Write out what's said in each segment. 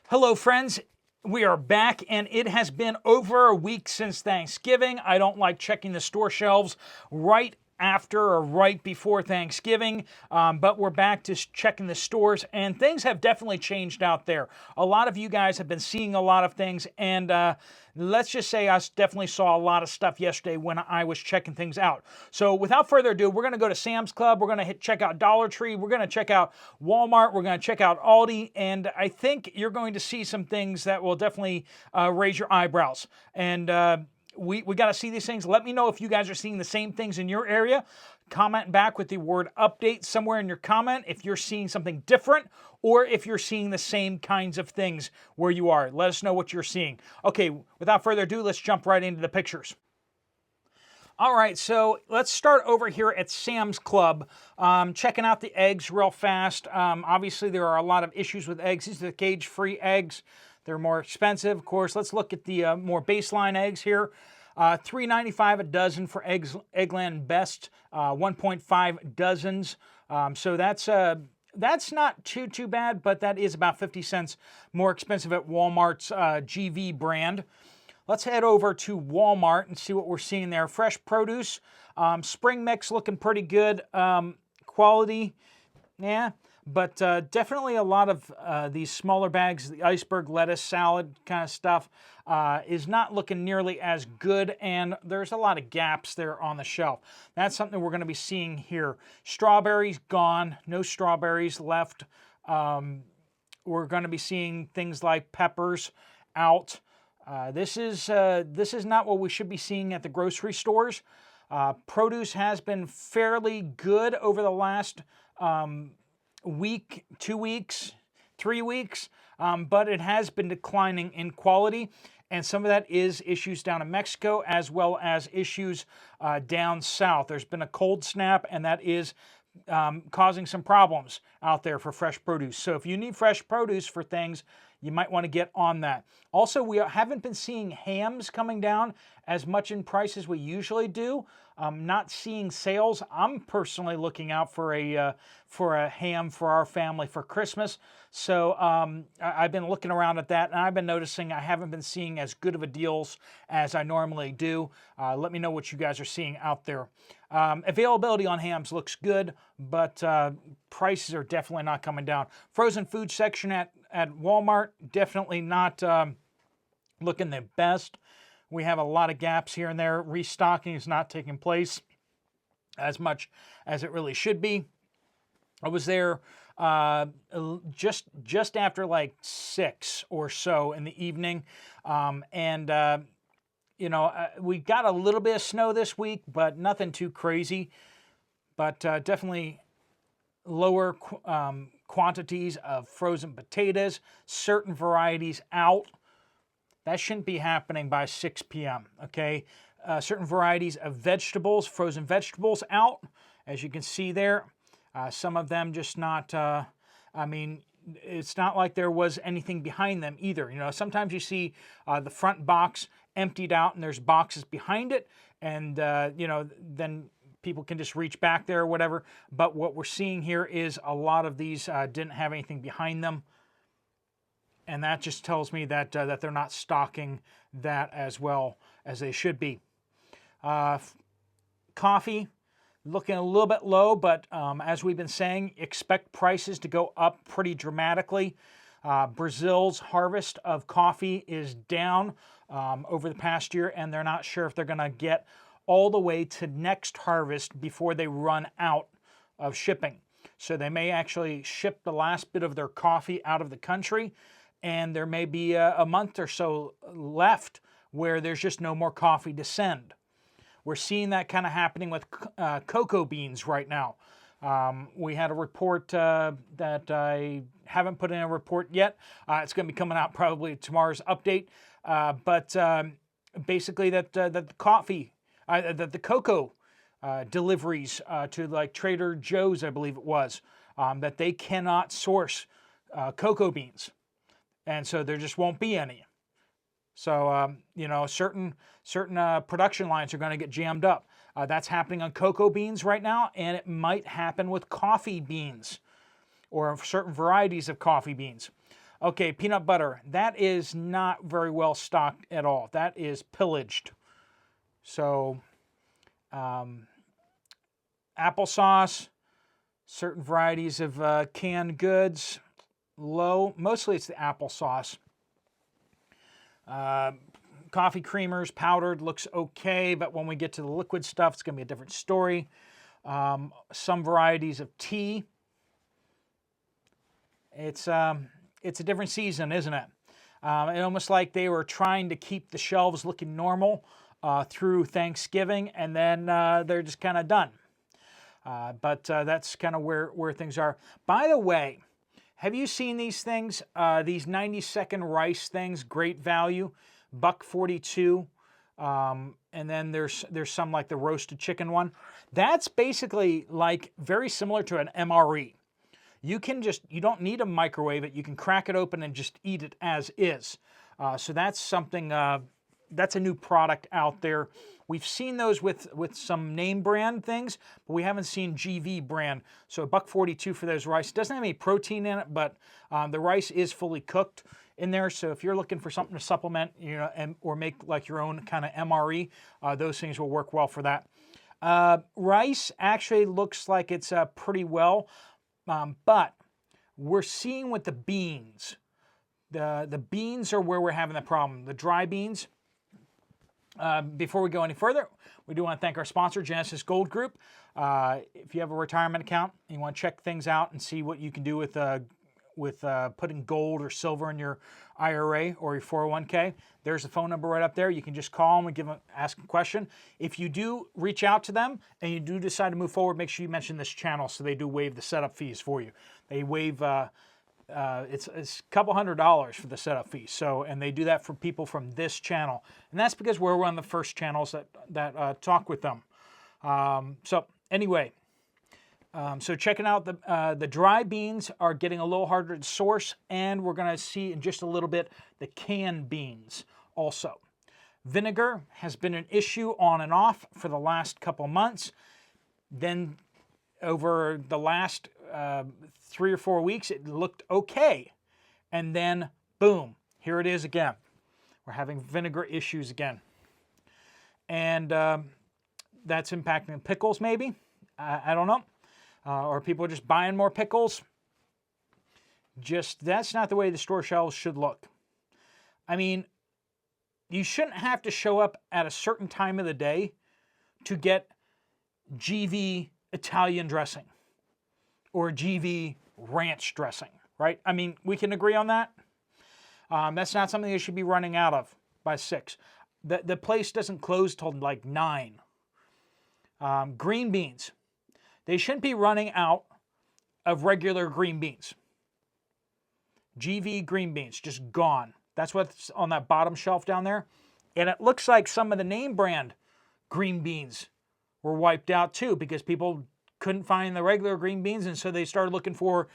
Hello, friends. We are back, and it has been over a week since Thanksgiving. I don't like checking the store shelves right after or right before Thanksgiving, but we're back to checking the stores, and things have definitely changed out there. A lot of you guys have been seeing a lot of things, and let's just say I definitely saw a lot of stuff yesterday when I was checking things out. So without further ado, we're going to go to Sam's Club, we're going to check out Dollar Tree, we're going to check out Walmart, we're going to check out Aldi, and I think you're going to see some things that will definitely raise your eyebrows. And we got to see these things. Let me know if you guys are seeing the same things in your area. Comment back with the word update somewhere in your comment if you're seeing something different or if you're seeing the same kinds of things where you are. Let us know what you're seeing. Okay, without further ado, let's jump right into the pictures. All right, so let's start over here at Sam's Club, checking out the eggs real fast. Obviously, there are a lot of issues with eggs. These are the cage-free eggs. They're more expensive, of course. Let's look at the more baseline eggs here. $3.95 a dozen for Eggland Best, 1.5 dozens. So that's not too bad, but that is about 50 cents more expensive at Walmart's GV brand. Let's head over to Walmart and see what we're seeing there. Fresh produce, spring mix looking pretty good. Quality, yeah. But definitely a lot of these smaller bags, the iceberg lettuce, salad kind of stuff, is not looking nearly as good, and there's a lot of gaps there on the shelf. That's something we're going to be seeing here. Strawberries gone, no strawberries left. We're going to be seeing things like peppers out. This is not what we should be seeing at the grocery stores. Produce has been fairly good over the last week, 2 weeks, 3 weeks, but it has been declining in quality, and some of that is issues down in Mexico as well as issues down south. There's been a cold snap, and that is causing some problems out there for fresh produce. So if you need fresh produce for things, you might want to get on that. Also, we haven't been seeing hams coming down as much in price as we usually do. Not seeing sales. I'm personally looking out for a ham for our family for Christmas. So I've been looking around at that, and I've been noticing I haven't been seeing as good of a deals as I normally do. Let me know what you guys are seeing out there. Availability on hams looks good, but prices are definitely not coming down. Frozen food section at Walmart, definitely not looking the best. We have a lot of gaps here and there. Restocking is not taking place as much as it really should be. I was there just after like 6 or so in the evening, and we got a little bit of snow this week, but nothing too crazy. But definitely lower quantities of frozen potatoes, certain varieties out. That shouldn't be happening by 6 p.m., okay? Certain varieties of vegetables, frozen vegetables out, as you can see there. Some of them just not, it's not like there was anything behind them either. Sometimes you see the front box emptied out and there's boxes behind it, and, then people can just reach back there or whatever. But what we're seeing here is a lot of these didn't have anything behind them. And that just tells me that that they're not stocking that as well as they should be. Coffee, looking a little bit low, but as we've been saying, expect prices to go up pretty dramatically. Brazil's harvest of coffee is down over the past year, and they're not sure if they're going to get all the way to next harvest before they run out of shipping. So they may actually ship the last bit of their coffee out of the country, and there may be a month or so left where there's just no more coffee to send. We're seeing that kind of happening with cocoa beans right now. We had a report that I haven't put in a report yet. It's going to be coming out probably tomorrow's update. But basically that the cocoa deliveries to like Trader Joe's, I believe it was, that they cannot source cocoa beans. And so there just won't be any. So, certain production lines are going to get jammed up. That's happening on cocoa beans right now, and it might happen with coffee beans or certain varieties of coffee beans. Okay, peanut butter. That is not very well stocked at all. That is pillaged. So, applesauce, certain varieties of canned goods, low. Mostly it's the applesauce. Coffee creamers, powdered, looks okay, but when we get to the liquid stuff, it's going to be a different story. Some varieties of tea. It's a different season, isn't it? It's almost like they were trying to keep the shelves looking normal through Thanksgiving, and then they're just kind of done. But that's kind of where things are. By the way, have you seen these things? These 90-second rice things, great value, $1.42. And then there's some like the roasted chicken one. That's basically like very similar to an MRE. You don't need to microwave it. You can crack it open and just eat it as is. So that's something, that's a new product out there. We've seen those with some name brand things, but we haven't seen GV brand. So $1.42 for those rice. It doesn't have any protein in it, but the rice is fully cooked in there. So if you're looking for something to supplement, or make like your own kind of MRE, those things will work well for that. Rice actually looks like it's pretty well. But we're seeing with the beans, the beans are where we're having the problem. The dry beans. Before we go any further, we do want to thank our sponsor, Genesis Gold Group. If you have a retirement account and you want to check things out and see what you can do with putting gold or silver in your IRA or your 401k, there's a phone number right up there. You can just call them and ask a question. If you do reach out to them and you do decide to move forward, make sure you mention this channel so they do waive the setup fees for you. They waive it's a couple $100 for the setup fee. So, and they do that for people from this channel, and that's because we're one of the first channels that talk with them. So anyway. So checking out the dry beans are getting a little harder to source, and we're going to see in just a little bit the canned beans also. Vinegar has been an issue on and off for the last couple months. Then over the last 3 or 4 weeks, it looked okay. And then, boom, here it is again. We're having vinegar issues again. And that's impacting pickles maybe. I don't know. Or people are just buying more pickles. That's not the way the store shelves should look. I mean, you shouldn't have to show up at a certain time of the day to get GV Italian dressing or GV ranch dressing, right? I mean, we can agree on that. That's not something they should be running out of by 6. The place doesn't close till like 9. Green beans. They shouldn't be running out of regular green beans. GV green beans, just gone. That's what's on that bottom shelf down there. And it looks like some of the name brand green beans were wiped out too, because people couldn't find the regular green beans, and so they started looking for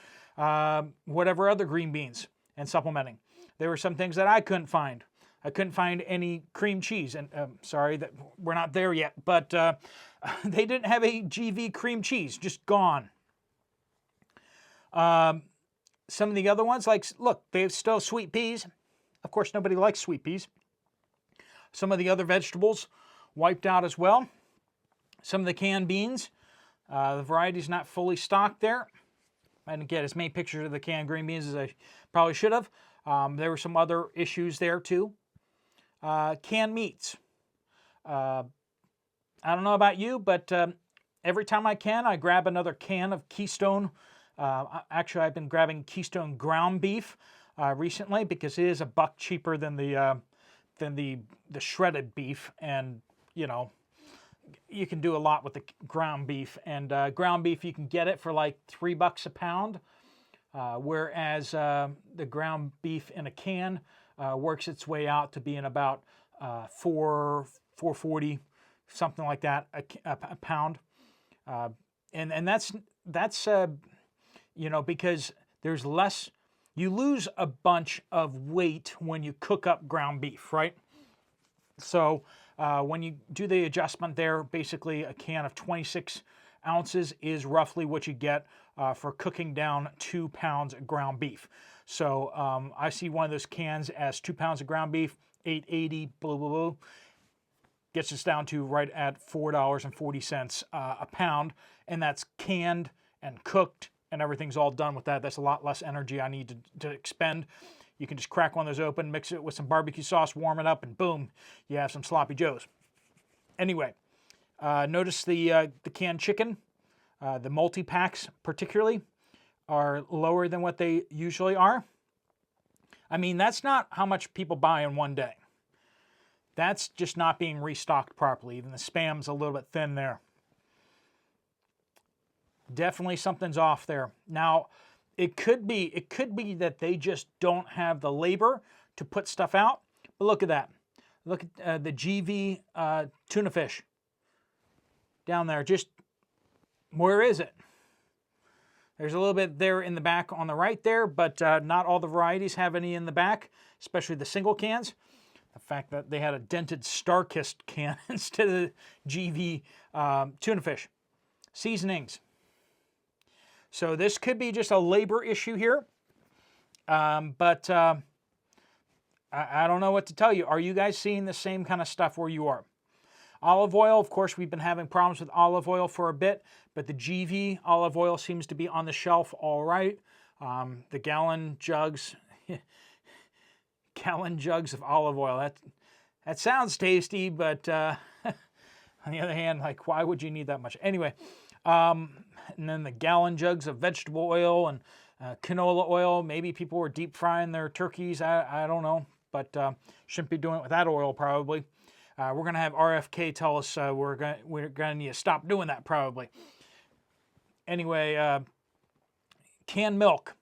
whatever other green beans and supplementing. There were some things that I couldn't find. I couldn't find any cream cheese, and sorry that we're not there yet, but they didn't have a GV cream cheese, just gone. Some of the other ones, like, look, they have still sweet peas. Of course, nobody likes sweet peas. Some of the other vegetables wiped out as well. Some of the canned beans, the variety's not fully stocked there. I didn't get as many pictures of the canned green beans as I probably should have. There were some other issues there too. Canned meats. I don't know about you, but every time I can, I grab another can of Keystone. Actually, I've been grabbing Keystone ground beef recently because it is $1 cheaper than the shredded beef, and you know, you can do a lot with the ground beef. And ground beef, you can get it for like $3 a pound, whereas the ground beef in a can works its way out to being about $4.40, something like that a pound. And that's you know, because there's less, you lose a bunch of weight when you cook up ground beef, right? So when you do the adjustment there, basically a can of 26 ounces is roughly what you get for cooking down 2 pounds of ground beef. So I see one of those cans as 2 pounds of ground beef, $8.80, blah, blah, blah. Gets us down to right at $4.40 a pound, and that's canned and cooked, and everything's all done with that. That's a lot less energy I need to expend. You can just crack one of those open, mix it with some barbecue sauce, warm it up, and boom, you have some sloppy joes. Anyway, notice the canned chicken, the multi-packs particularly, are lower than what they usually are. I mean, that's not how much people buy in one day. That's just not being restocked properly. Even the Spam's a little bit thin there. Definitely something's off there. Now, it could be that they just don't have the labor to put stuff out. But look at that. Look at the GV tuna fish down there. Just where is it? There's a little bit there in the back on the right there, but not all the varieties have any in the back, especially the single cans. The fact that they had a dented Starkist can instead of the GV tuna fish. Seasonings. So this could be just a labor issue here, but I don't know what to tell you. Are you guys seeing the same kind of stuff where you are? Olive oil, of course, we've been having problems with olive oil for a bit, but the GV olive oil seems to be on the shelf all right. The gallon jugs... gallon jugs of olive oil. That sounds tasty, but on the other hand, like, why would you need that much? Anyway, and then the gallon jugs of vegetable oil and canola oil. Maybe people were deep frying their turkeys. I don't know, but shouldn't be doing it with that oil probably. We're going to have RFK tell us we're going to need to stop doing that probably. Anyway, canned milk.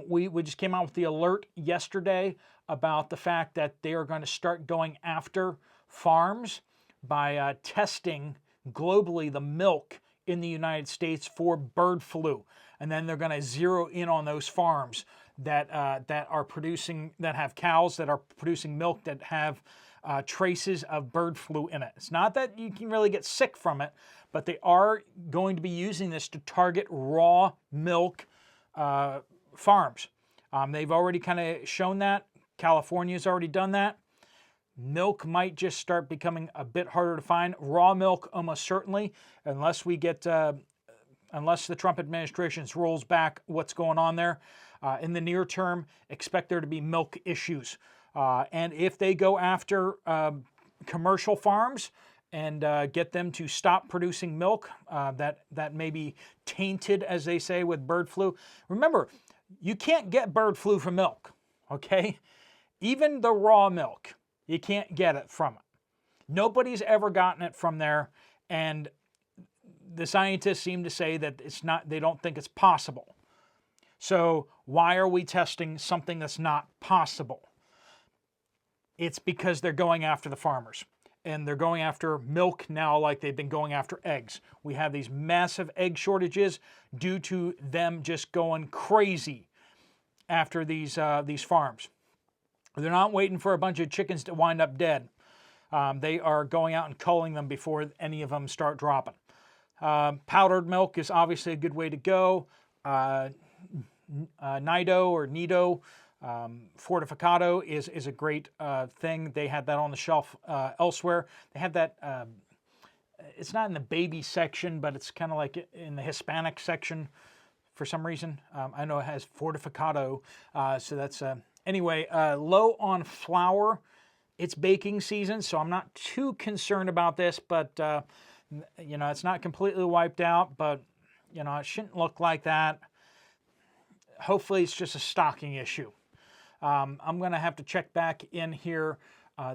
We just came out with the alert yesterday about the fact that they are going to start going after farms by testing globally the milk in the United States for bird flu. And then they're going to zero in on those farms that are producing, that have cows that are producing milk that have traces of bird flu in it. It's not that you can really get sick from it, but they are going to be using this to target raw milk farms. They've already kind of shown that. California's already done that. Milk might just start becoming a bit harder to find. Raw milk, almost certainly, unless we get, unless the Trump administration rolls back what's going on there. In the near term, expect there to be milk issues. And if they go after commercial farms and get them to stop producing milk that may be tainted, as they say, with bird flu. Remember, you can't get bird flu from milk, okay? Even the raw milk, you can't get it from it. Nobody's ever gotten it from there, and the scientists seem to say that it's not, they don't think it's possible. So why are we testing something that's not possible? It's because they're going after the farmers. And they're going after milk now like they've been going after eggs. We have these massive egg shortages due to them just going crazy after these farms. They're not waiting for a bunch of chickens to wind up dead. They are going out and culling them before any of them start dropping. Powdered milk is obviously a good way to go. Nido or Nido Fortificado is a great thing. They had that on the shelf elsewhere. They have that, it's not in the baby section, but it's kind of like in the Hispanic section for some reason. I know it has Fortificado, so that's, anyway, low on flour. It's baking season, so I'm not too concerned about this, but, you know, it's not completely wiped out, but, you know, it shouldn't look like that. Hopefully it's just a stocking issue. I'm going to have to check back in here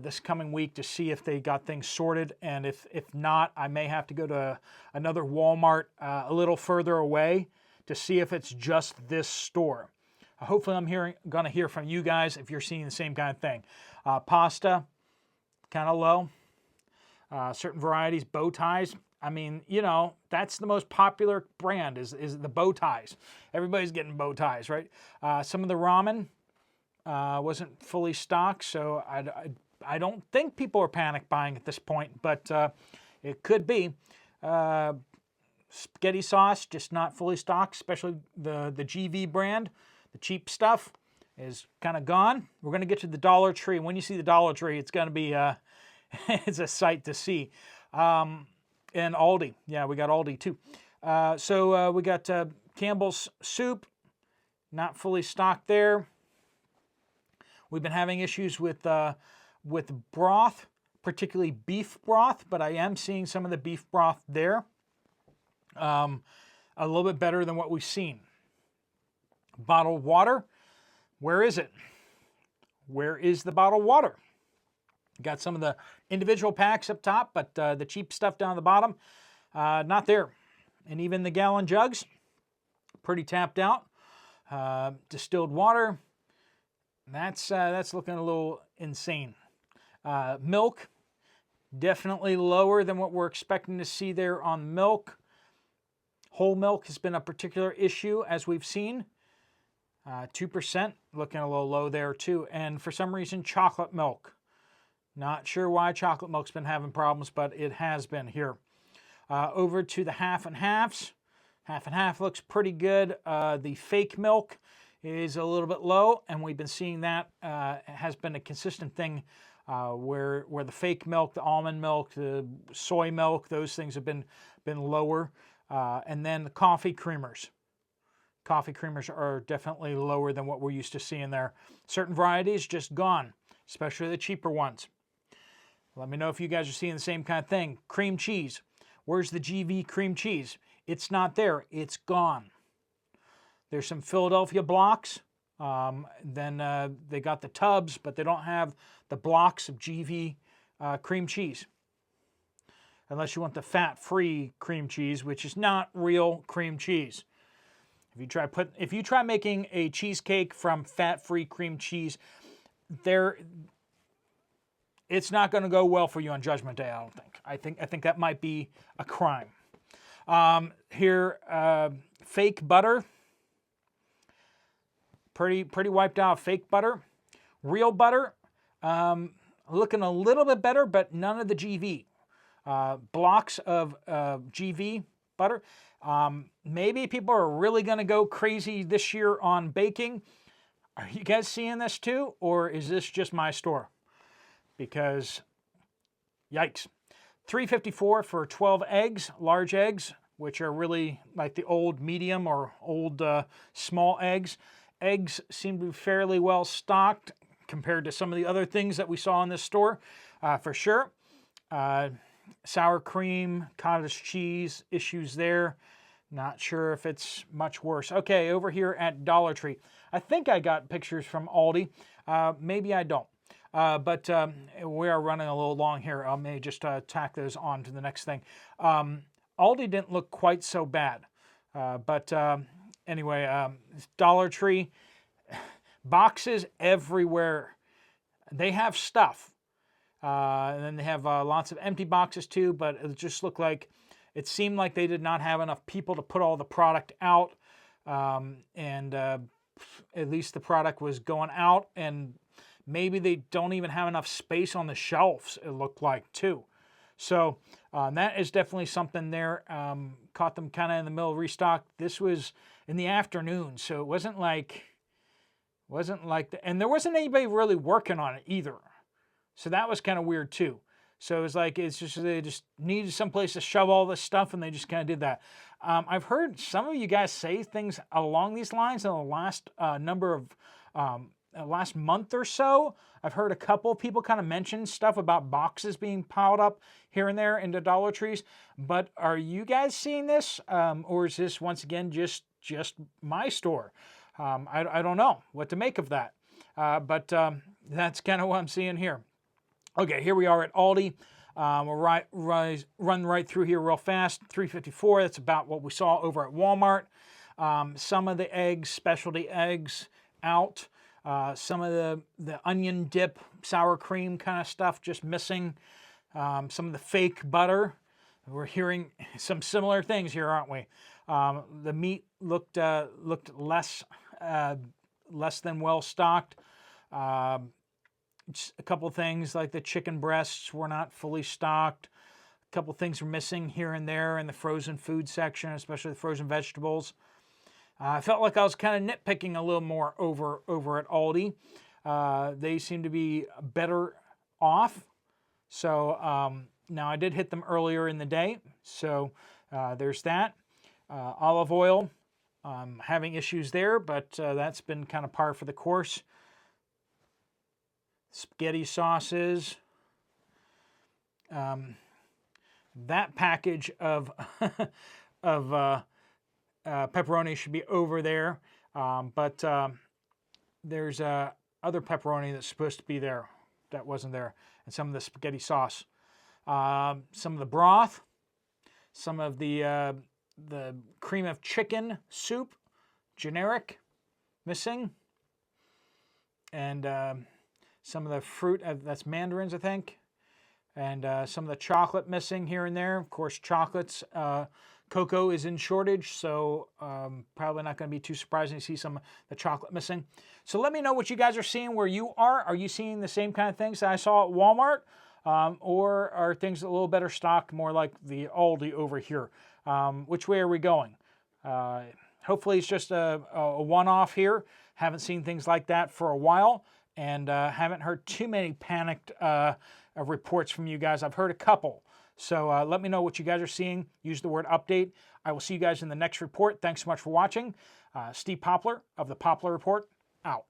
this coming week to see if they got things sorted, and if not, I may have to go to another Walmart a little further away to see if it's just this store. Hopefully I'm going to hear from you guys if you're seeing the same kind of thing. Pasta, kind of low. Certain varieties, bow ties. I mean, you know, that's the most popular brand is the bow ties. Everybody's getting bow ties, right? Some of the ramen wasn't fully stocked, so I don't think people are panic buying at this point, but it could be. Spaghetti sauce, just not fully stocked, especially the GV brand. The cheap stuff is kind of gone. We're going to get to the Dollar Tree. When you see the Dollar Tree, it's going to be it's a sight to see. And Aldi. Yeah, we got Aldi too. So we got Campbell's soup, not fully stocked there. We've been having issues with broth, particularly beef broth, but I am seeing some of the beef broth there. A little bit better than what we've seen. Bottled water, where is it? Where is the bottled water? Got some of the individual packs up top, but the cheap stuff down the bottom, not there. And even the gallon jugs, pretty tapped out. Distilled water, that's looking a little insane. Milk, definitely lower than what we're expecting to see there on milk. Whole milk has been a particular issue, as we've seen. 2%, looking a little low there too. And for some reason, chocolate milk. Not sure why chocolate milk's been having problems, but it has been here. Over to the half and halves. Half and half looks pretty good. The fake milk is a little bit low, and we've been seeing that has been a consistent thing where the fake milk, the almond milk, the soy milk, those things have been lower. And then the coffee creamers. Coffee creamers are definitely lower than what we're used to seeing there. Certain varieties just gone, especially the cheaper ones. Let me know if you guys are seeing the same kind of thing. Cream cheese. Where's the GV cream cheese? It's not there. It's gone. There's some Philadelphia blocks. Then they got the tubs, but they don't have the blocks of GV cream cheese. Unless you want the fat-free cream cheese, which is not real cream cheese. If you try making a cheesecake from fat-free cream cheese, it's not going to go well for you on Judgment Day, I don't think. I think that might be a crime. Here, fake butter. Pretty wiped out fake butter. Real butter, looking a little bit better, but none of the GV. Blocks of GV butter. Maybe people are really going to go crazy this year on baking. Are you guys seeing this too, or is this just my store? Because, yikes. $3.54 for 12 eggs, large eggs, which are really like the old medium or old small eggs. Eggs seem to be fairly well stocked compared to some of the other things that we saw in this store, for sure. Sour cream, cottage cheese, issues there. Not sure if it's much worse. Okay, over here at Dollar Tree. I think I got pictures from Aldi. Maybe I don't. But we are running a little long here. I may just tack those on to the next thing. Aldi didn't look quite so bad. But anyway, Dollar Tree, boxes everywhere. They have stuff. And then they have lots of empty boxes too, but it just looked like, it seemed like they did not have enough people to put all the product out. And at least the product was going out, and maybe they don't even have enough space on the shelves, it looked like too. So that is definitely something there. Caught them kind of in the middle of restock. This was in the afternoon, so it wasn't like, and there wasn't anybody really working on it either. So that was kind of weird too. So it was like, they just needed someplace to shove all this stuff, and they just kind of did that. I've heard some of you guys say things along these lines in the last last month or so. I've heard a couple of people kind of mention stuff about boxes being piled up here and there into Dollar Trees. But are you guys seeing this? Or is this, once again, just my store? I don't know what to make of that. But that's kind of what I'm seeing here. Okay, here we are at Aldi. We'll run right through here real fast. $3.54, that's about what we saw over at Walmart. Some of the eggs, specialty eggs, out. Some of the onion dip, sour cream kind of stuff just missing. Some of the fake butter. We're hearing some similar things here, aren't we? The meat looked less than well stocked. A couple things like the chicken breasts were not fully stocked. A couple things were missing here and there in the frozen food section, especially the frozen vegetables. I felt like I was kind of nitpicking a little more over at Aldi. They seem to be better off. So now I did hit them earlier in the day. So there's that. Olive oil, having issues there, but that's been kind of par for the course. Spaghetti sauces. That package of of pepperoni should be over there, but there's other pepperoni that's supposed to be there that wasn't there, and some of the spaghetti sauce, some of the broth, some of the cream of chicken soup, generic, missing, and some of the fruit, that's mandarins, I think, and some of the chocolate missing here and there. Of course, chocolates, cocoa is in shortage, so probably not going to be too surprising to see some of the chocolate missing. So let me know what you guys are seeing where you are. Are you seeing the same kind of things that I saw at Walmart? Or are things a little better stocked, more like the Aldi over here? Which way are we going? Hopefully it's just a one-off here. Haven't seen things like that for a while, and haven't heard too many panicked reports from you guys. I've heard a couple. So let me know what you guys are seeing. Use the word update. I will see you guys in the next report. Thanks so much for watching. Steve Poplar of the Poplar Report, out.